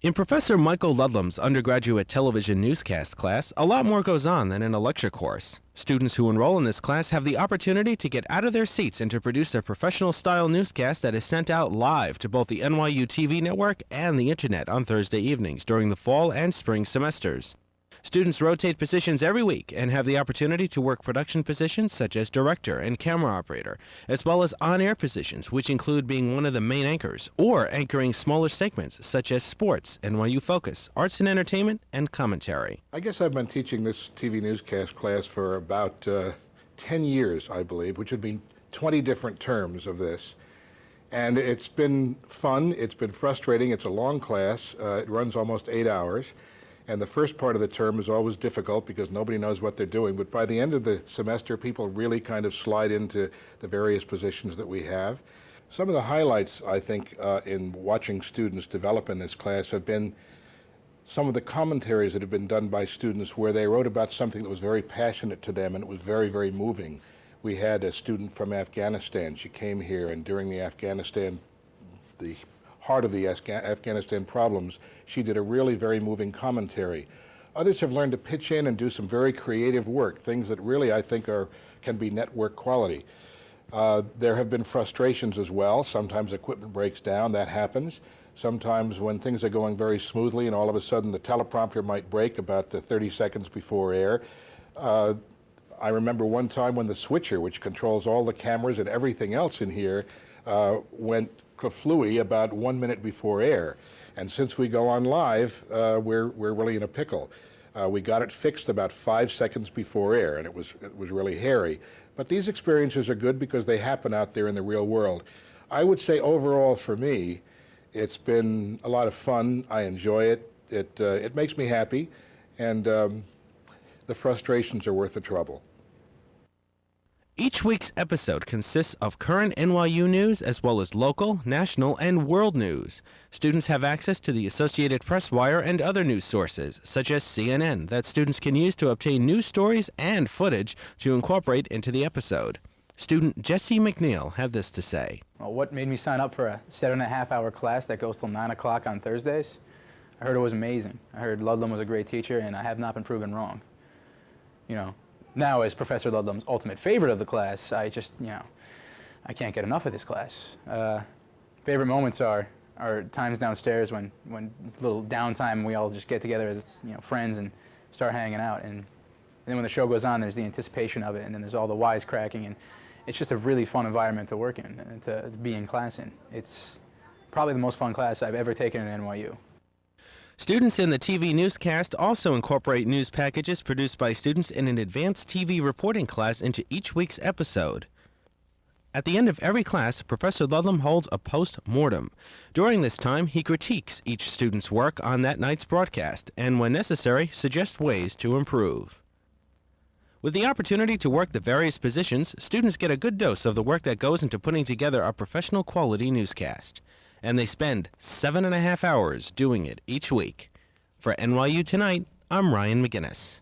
In Professor Michael Ludlum's undergraduate television newscast class, a lot more goes on than in a lecture course. Students who enroll in this class have the opportunity to get out of their seats and to produce a professional-style newscast that is sent out live to both the NYU TV network and the internet on Thursday evenings during the fall and spring semesters. Students rotate positions every week and have the opportunity to work production positions such as director and camera operator, as well as on-air positions, which include being one of the main anchors or anchoring smaller segments such as sports, NYU Focus, arts and entertainment, and commentary. I guess I've been teaching this TV newscast class for about 10 years, I believe, which would be 20 different terms of this. And it's been fun, it's been frustrating, it's a long class, it runs almost 8 hours. And the first part of the term is always difficult because nobody knows what they're doing. But by the end of the semester, people really kind of slide into the various positions that we have. Some of the highlights, I think, in watching students develop in this class have been some of the commentaries that have been done by students where they wrote about something that was very passionate to them and it was very, very moving. We had a student from Afghanistan. She came here, and during the heart of the Afghanistan problems, she did a really very moving commentary. Others have learned to pitch in and do some very creative work, things that really I think can be network quality. There have been frustrations as well. Sometimes equipment breaks down, that happens. Sometimes when things are going very smoothly and all of a sudden the teleprompter might break about 30 seconds before air. I remember one time when the switcher, which controls all the cameras and everything else in here, went kaflooey about 1 minute before air. And since we go on live, we're really in a pickle. We got it fixed about 5 seconds before air, and it was really hairy. But these experiences are good because they happen out there in the real world. I would say overall for me, it's been a lot of fun. I enjoy it. It makes me happy, and the frustrations are worth the trouble. Each week's episode consists of current NYU news as well as local, national, and world news. Students have access to the Associated Press wire and other news sources, such as CNN, that students can use to obtain news stories and footage to incorporate into the episode. Student Jesse McNeill had this to say. Well, what made me sign up for a 7.5-hour class that goes till 9 o'clock on Thursdays? I heard it was amazing. I heard Ludlum was a great teacher, and I have not been proven wrong. You know, now, as Professor Ludlum's ultimate favorite of the class, I just, I can't get enough of this class. Favorite moments are times downstairs when it's a little downtime and we all just get together as friends and start hanging out. And then when the show goes on, there's the anticipation of it, and then there's all the wisecracking, and it's just a really fun environment to work in and to be in class in. It's probably the most fun class I've ever taken at NYU. Students in the TV newscast also incorporate news packages produced by students in an advanced TV reporting class into each week's episode. At the end of every class, Professor Ludlum holds a post-mortem. During this time, he critiques each student's work on that night's broadcast and, when necessary, suggests ways to improve. With the opportunity to work the various positions, students get a good dose of the work that goes into putting together a professional quality newscast. And they spend 7.5 hours doing it each week. For NYU Tonight, I'm Ryan McGuinness.